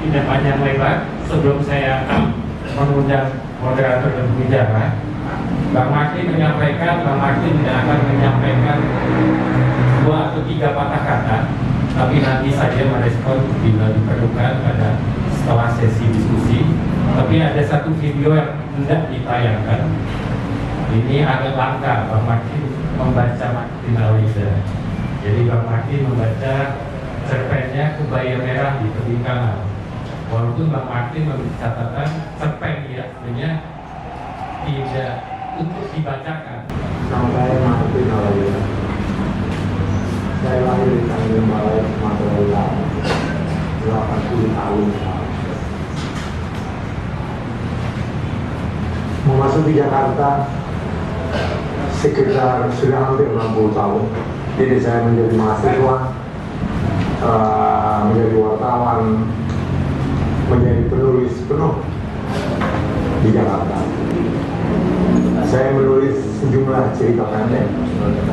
tidak panjang lebar. Sebelum saya mengundang moderator dan pembicara, Bang Martin menyampaikan, Bang Martin tidak akan menyampaikan 2 atau 3 patah kata, tapi nanti saja merespon bila diperlukan pada setelah sesi diskusi. Tapi ada satu video yang hendak ditayangkan. Ini agak langka, Bang Martin membaca Martin Aliza. Jadi Bang Martin membaca cerpennya Kebaya Merah di Tebing Kanal. Walaupun Bang Martin memberi catatan cerpen ya, sebenarnya tidak untuk dibacakan. Sampai Martin Aliza. Saya lahir di Tanjung Balai, Sumatera Utara, 80 tahun. Memasuki Jakarta sekitar sudah hampir 60 tahun. Jadi saya menjadi mahasiswa, menjadi wartawan, menjadi penulis penuh di Jakarta. Saya menulis sejumlah cerita pendek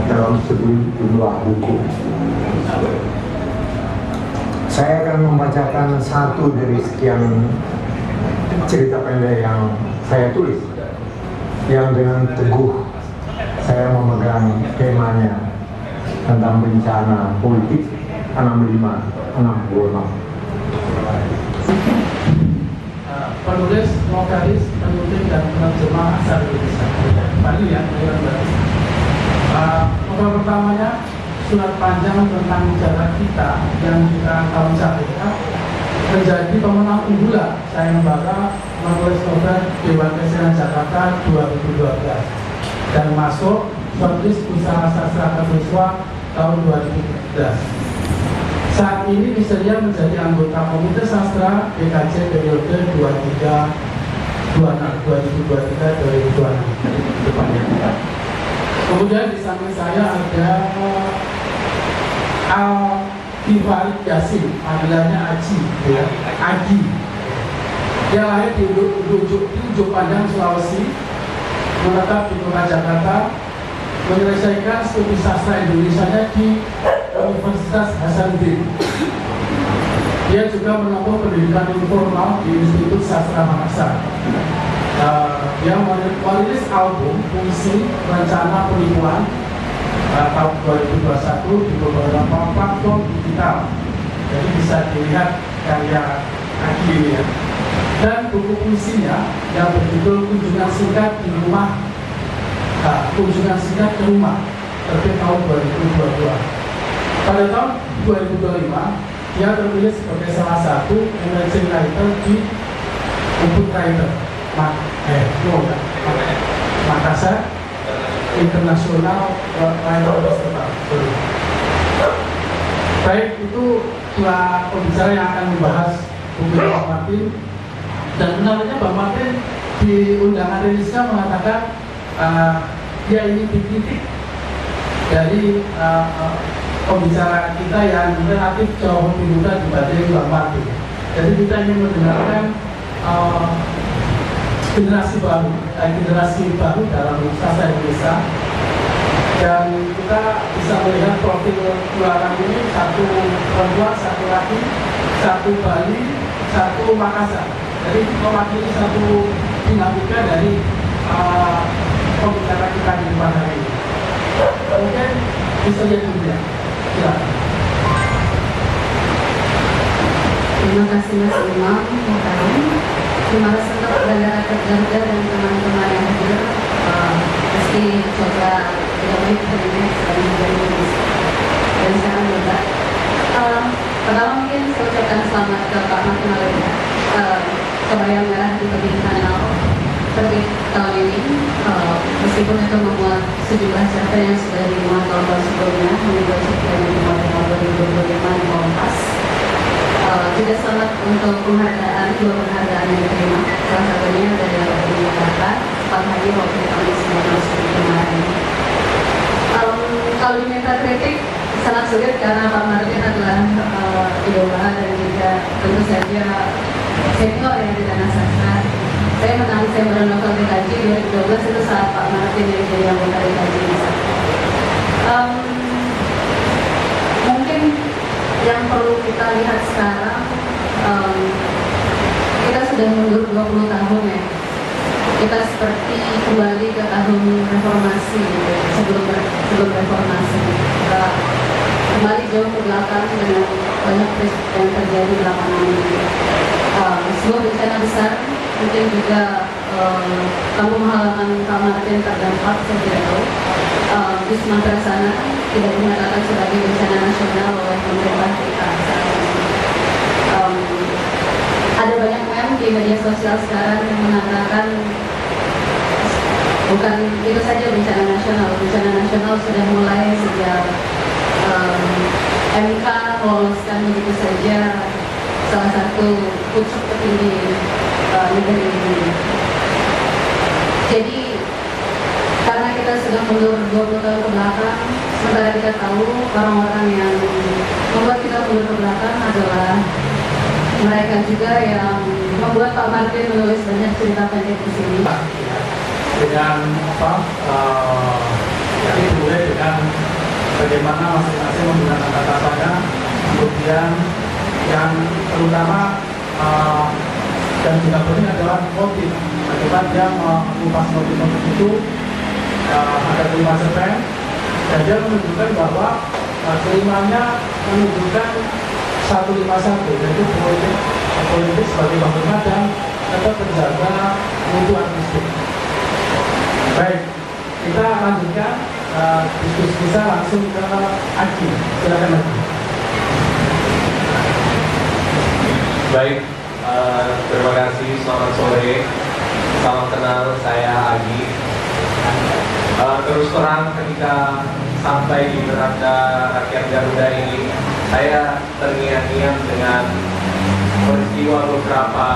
dalam sejumlah buku. Saya akan membacakan satu dari sekian cerita pendek yang saya tulis, yang dengan teguh saya memegang temanya tentang bencana politik 65-66. Penulis, novelis, penulis dan penerjemah asal Indonesia. Bali ya, novel pertamanya surat panjang tentang sejarah kita yang kita tahun Syarikat menjadi pemenang unggulan saya membaca menulis novel Dewan Kesenian Jakarta 2012 dan masuk shortlist Usaha Sastra Katulistiwa tahun 2013. Saat ini Miseria menjadi anggota Komite Sastra BKJ periode 2023-2026. Kemudian di samping saya ada Al-Tifari Yasin, panggilannya Aji, ya, Agi. Dia lahir di Ujung Pandang, Sulawesi, menetap di Kota Jakarta, menyelesaikan studi sastra Indonesianya di Universitas Hasanuddin. Dia juga menempuh pendidikan informal di Institut Sastra Makassar. Dia merilis album puisi Rencana Penipuan tahun 2021 di beberapa platform digital. Jadi bisa dilihat karya Agi ini ya. Dan buku puisinya yang berjudul Kunjungan Singkat di Rumah, Kunjungan Singkat ke Rumah, terbit tahun 2022. Pada tahun 2025, dia terpilih sebagai salah satu emerging writer di Ubud Writer Makassar International Writer Festival. Baik, itu dua pembicara yang akan membahas buku Bang Martin. Dan menariknya Bang Martin di undangan rilisnya mengatakan dia ini dikritik dari pembicara kita yang relatif jauh lebih muda dibanding Bang Martin. Jadi kita ingin mendengarkan generasi baru dalam sastra Indonesia, dan kita bisa melihat profil keluaran ini, satu perempuan, satu laki, satu Bali, satu Makassar. Jadi mewakili satu dinamika dari pembicara kita di depan hari ini. Mungkin bisa jadi juga. Silakan. Terima kasih Mas Imam, terima kasih untuk Bandara Garuda dan teman-teman yang hadir. Meski coba tidak baik hari sedang menjadi dan sangat hebat. Pertama mungkin saya ucapkan selamat ke Pak Martin Aliza. Kebaya Merah di Tebing Kanal terbit tahun ini, meskipun itu memuat sejumlah cerita yang sudah dimuat tahun sebelumnya, menuju cerita yang dimuat tahun 2025 di Kompas. Juga selamat untuk penghargaan, 2 penghargaan yang diterima. Salah satunya dari Jakarta, 4 hari waktu kami semua masuk kemarin. Kalau diminta kritik sangat sulit karena Pak Martin adalah idola dan juga tentu saja senior yang di tanah sastra. Saya menang, saya novel BKJ 2012 itu saat Pak Martin yang jadi anggota BKJ. Mungkin yang perlu kita lihat sekarang, sudah mundur 20 tahun ya. Kita seperti kembali ke tahun reformasi gitu, sebelum reformasi. Kita kembali jauh ke belakang dengan banyak peristiwa yang terjadi belakangan ini. Sebuah bencana besar, mungkin juga kampung halaman Pak Martin terdampak, saya tidak tahu. Di Sumatera sana tidak dinyatakan sebagai bencana nasional oleh pemerintah kita saat ini. Ada banyak meme di media sosial sekarang yang mengatakan bukan itu saja bencana nasional sudah mulai sejak MK meloloskan begitu saja salah satu pucuk petinggi negeri ini. Jadi karena kita sudah mundur 20 tahun ke belakang, sementara kita tahu orang-orang yang membuat kita mundur ke belakang adalah mereka juga yang membuat Pak Martin menulis banyak cerita pendek di sini. Dengan apa? Jadi mulai dengan bagaimana masing-masing menggunakan kata-kata, kemudian yang terutama dan juga penting adalah motif. Bagaimana dia mengupas motif-motif itu ada 5 segmen, dan dia menunjukkan bahwa kelimanya menunjukkan 151, yaitu politik sebagai bagaimana dan tetap terjaga mutu artistik. Baik, kita lanjutkan diskusi kita langsung ke Aki. Silakan Aki. Baik, terima kasih. Selamat sore. Salam kenal, saya Agi. Terus terang ketika sampai di beranda rakyat Garuda ini, saya terngiang-ngiang dengan peristiwa beberapa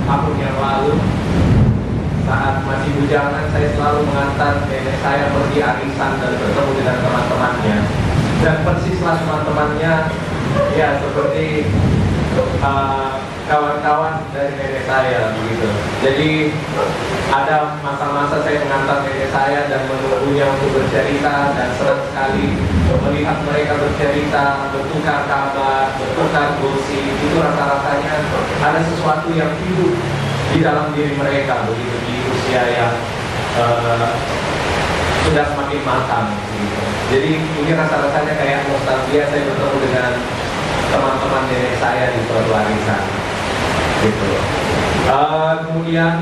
tahun yang lalu. Saat masih bujangan, saya selalu mengantar nenek saya pergi arisan dan bertemu dengan teman-temannya. Dan persislah teman-temannya, ya seperti kawan-kawan dari nenek saya begitu. Jadi ada masa-masa saya mengantar nenek saya dan menunggunya untuk bercerita, dan senang sekali melihat mereka bercerita, bertukar kabar, bertukar gosip. Itu rasa-rasanya ada sesuatu yang hidup di dalam diri mereka begitu di usia yang sudah semakin matang gitu. Jadi ini rasa-rasanya kayak nostalgia saya bertemu dengan teman-teman nenek saya di suatu arisan gitu. Kemudian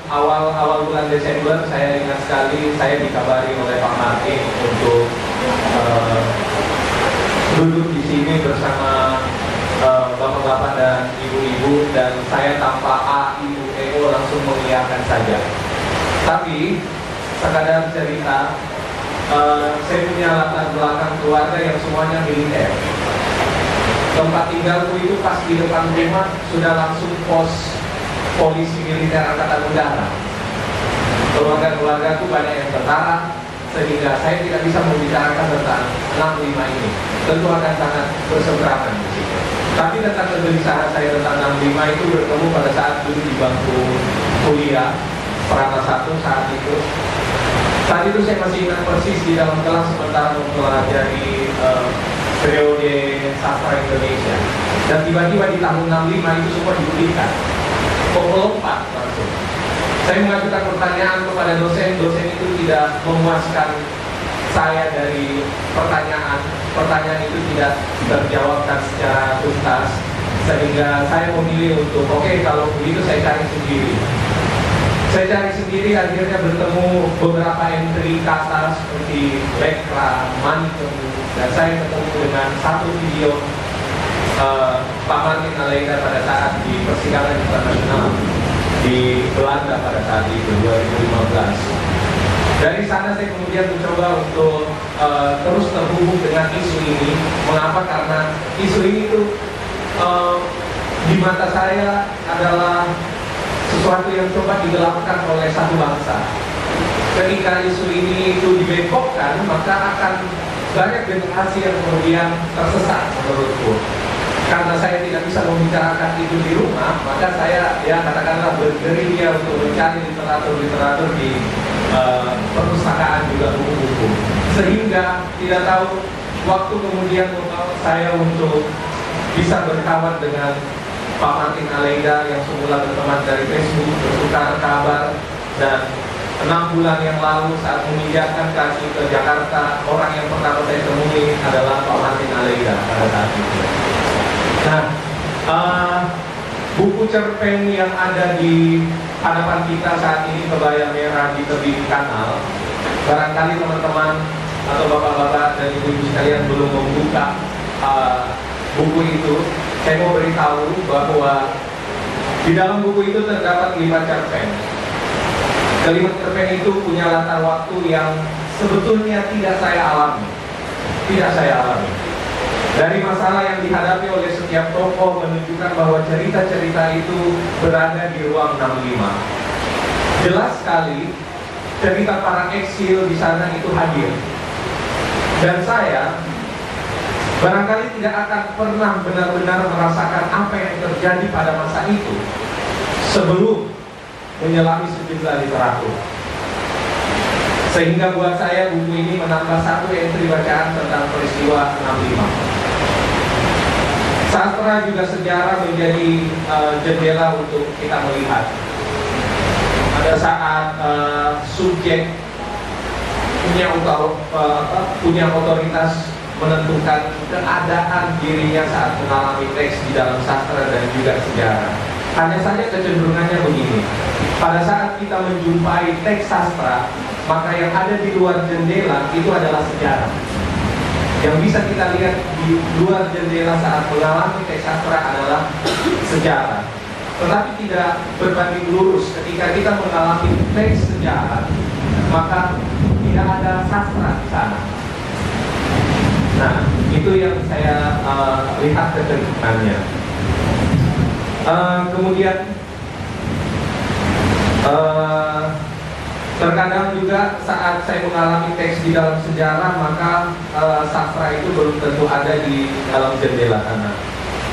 awal bulan Desember, saya ingat sekali saya dikabari oleh Pak Martin untuk duduk di sini bersama bapak-bapak dan ibu-ibu, dan saya tanpa A, ibu, EO langsung mengiyakan saja. Tapi sekadar cerita, saya punya latar belakang keluarga yang semuanya militer. Tempat tinggalku itu pas di depan rumah sudah langsung pos polisi militer Angkatan Udara. Keluarga-keluargaku banyak yang tentara, sehingga saya tidak bisa membicarakan tentang 65 ini. Tentu akan sangat berseberangan di situ. Tapi tentang kegelisahan saya tentang 65 itu bertemu pada saat dulu di bangku kuliah Perata 1 saat itu. Saat itu saya masih ingat persis di dalam kelas sementara mempelajari periode sastra Indonesia. Dan tiba-tiba di tahun 65 itu semua dibuktikan. Kok melompat langsung. Saya mengajukan pertanyaan kepada dosen itu tidak memuaskan saya dari pertanyaan itu tidak terjawabkan secara tuntas, sehingga saya memilih untuk kalau begitu saya cari sendiri. Akhirnya bertemu beberapa entry kata seperti Lekra, Manikem, dan saya ketemu dengan satu video Pak Martin Aleida pada saat di persidangan internasional di Belanda pada saat itu 2015. Dari sana saya kemudian mencoba untuk terus terhubung dengan isu ini. Mengapa? Karena isu ini tuh di mata saya adalah sesuatu yang coba digelapkan oleh satu bangsa. Ketika isu ini itu dibengkokkan, maka akan banyak generasi yang kemudian tersesat menurutku. Karena saya tidak bisa membicarakan itu di rumah, maka saya katakanlah bergerilya untuk mencari literatur di perpustakaan juga buku-buku, sehingga tidak tahu waktu kemudian membawa saya untuk bisa berkawan dengan Pak Martin Aleida yang semula berteman dari Facebook, bertukar kabar, dan 6 bulan yang lalu saat memindahkan kaki ke Jakarta, orang yang pertama saya temui adalah Pak Martin Aleida pada saat itu. Nah, buku cerpen yang ada di hadapan kita saat ini, Kebaya Merah di Tepi Kanal, barangkali teman-teman atau bapak-bapak dan ibu-ibu sekalian belum membuka buku itu. Saya mau beritahu bahwa di dalam buku itu terdapat 5 cerpen. Kelima cerpen itu punya latar waktu yang sebetulnya tidak saya alami. Dari masalah yang dihadapi oleh setiap tokoh menunjukkan bahwa cerita-cerita itu berada di ruang 65. Jelas sekali cerita para eksil di sana itu hadir. Dan saya barangkali tidak akan pernah benar-benar merasakan apa yang terjadi pada masa itu sebelum menyelami sejumlah literatur. Sehingga buat saya buku ini menambah 1 entry bacaan tentang peristiwa 65. Sastra juga sejarah menjadi jendela untuk kita melihat. Pada saat subjek punya otoritas menentukan keadaan dirinya saat mengalami teks di dalam sastra dan juga sejarah. Hanya saja kecenderungannya begini. Pada saat kita menjumpai teks sastra, maka yang ada di luar jendela itu adalah sejarah. Yang bisa kita lihat di luar jendela saat mengalami teks sastra adalah sejarah. Tetapi tidak berbanding lurus ketika kita mengalami teks sejarah, maka tidak ada sastra di sana. Nah, itu yang saya lihat kecenderungannya. Kemudian terkadang juga saat saya mengalami teks di dalam sejarah, maka sastra itu belum tentu ada di dalam jendela sana.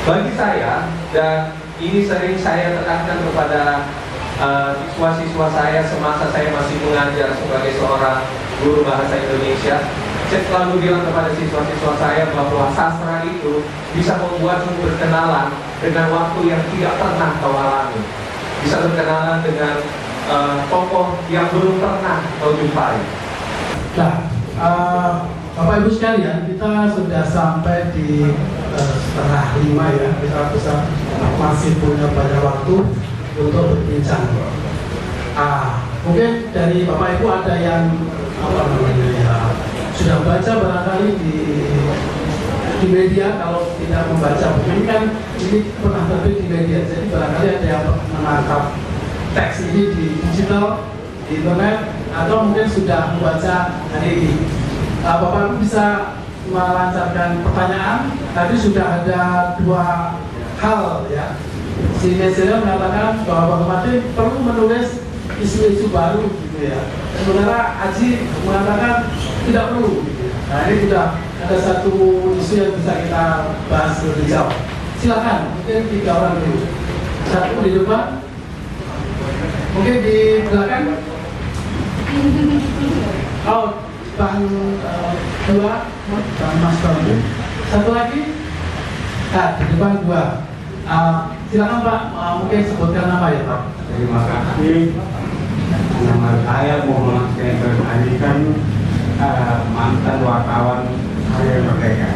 Bagi saya, dan ini sering saya tekankan kepada siswa-siswa saya semasa saya masih mengajar sebagai seorang guru bahasa Indonesia, saya selalu bilang kepada siswa-siswa saya bahwa sastra itu bisa membuatmu berkenalan dengan waktu yang tidak pernah kau alami. Bisa berkenalan dengan tokoh yang belum pernah kau jumpai. Nah, Bapak Ibu sekalian, kita sudah sampai di 4:30 ya. Kita masih punya banyak waktu untuk berbincang. Mungkin dari Bapak Ibu ada yang sudah baca barangkali di media. Kalau tidak membaca buku ini kan ini pernah terbit di media, jadi barangkali ada yang menangkap teks ini di digital, di internet, atau mungkin sudah membaca hari ini. Bapak Ibu bisa melancarkan pertanyaan. Tadi sudah ada 2 hal ya. Si Nesira mengatakan bahwa Bapak Martin perlu menulis isu-isu baru gitu ya. Sementara Aji mengatakan tidak perlu. Nah, ini sudah ada satu isu yang bisa kita bahas lebih jauh. Silakan, mungkin 3 orang dulu. 1 di depan, mungkin di belakang. Oh, Bang 2, Bang Mas Bambu. 1 lagi. Di depan 2. Silakan Pak, mungkin sebutkan nama ya Pak. Terima kasih. Nama saya Muhammad Hendra Ali, kan mantan wartawan Hari Merdeka.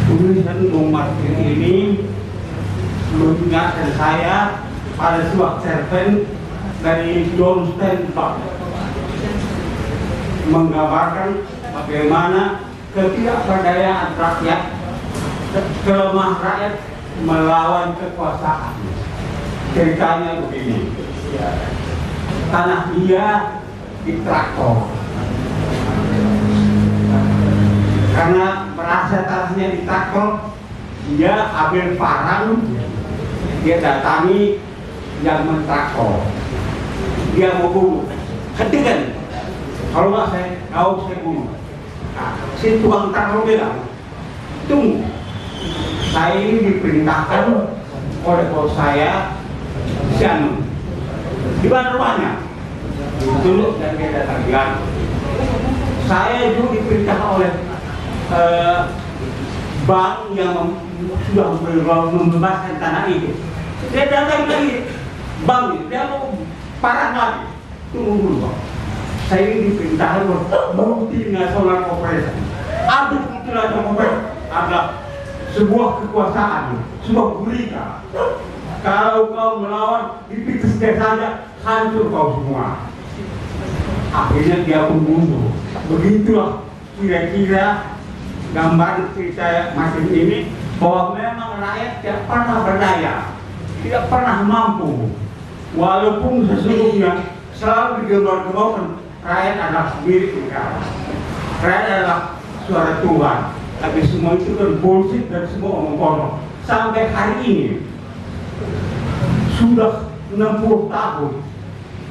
Tulisan Bung Martin ini mengingatkan saya pada sebuah cerpen dari John Steinbeck, menggambarkan bagaimana ketidakberdayaan rakyat, kelemah rakyat melawan kekuasaan. Ceritanya begini, tanah dia ditraktor. Karena merasa tanahnya ditraktor, dia ambil parang, dia datangi yang mentraktor. Dia mau bunuh, hentikan. Kalau nggak saya bunuh. Nah, si tukang traktor bilang, tunggu, saya ini diperintahkan oleh bos saya, Sianu. Di mana rumahnya? Dulu dan dia datang. Saya juga diperintahkan oleh bank yang sudah membebaskan tanah itu. Dia datang lagi, bank itu, dia mau parah lagi. Tunggu dulu, Pak. Saya ini diperintahkan multinasional corporation. Ada multinasional corporation, ada sebuah kekuasaan, sebuah gurita. Kalau kau melawan, dipitis saja, hancur kau semua. Akhirnya dia pun mundur. Begitulah kira-kira gambar cerita macam ini, bahwa memang rakyat tidak pernah berdaya, tidak pernah mampu. Walaupun sesungguhnya selalu digembar-gemborkan rakyat adalah milik negara, rakyat adalah suara Tuhan. Tapi semua itu kan bullshit dan semua omong kosong. Sampai hari ini sudah 60 tahun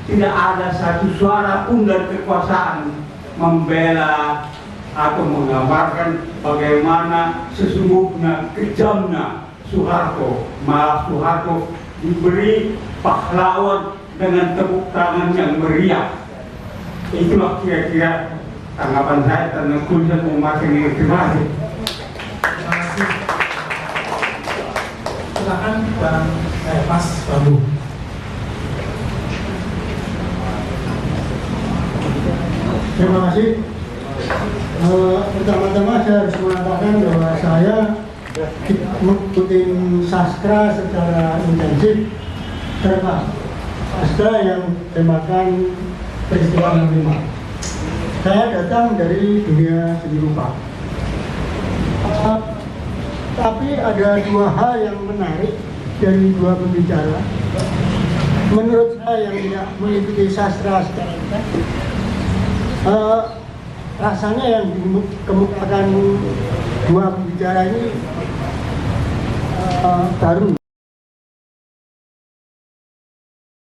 tidak ada satu suara pun dari kekuasaan membela atau menggambarkan bagaimana sesungguhnya kejamnya Soeharto. Malah Soeharto diberi pahlawan dengan tepuk tangan yang meriah. Itulah kira-kira tanggapan saya tentang tulisan umat ini. Terima kasih. Terima kasih. Silakan Bang Mas Bambu. Terima kasih. Pertama-tama saya harus mengatakan bahwa saya mengikuti sastra secara intensif, serta sastra yang temakan peristiwa 65. Saya datang dari dunia seni rupa. Tapi ada dua hal yang menarik dari dua pembicara. Menurut saya yang tidak mengikuti sastra secara intensif, rasanya yang dikemukakan dua pembicara ini baru.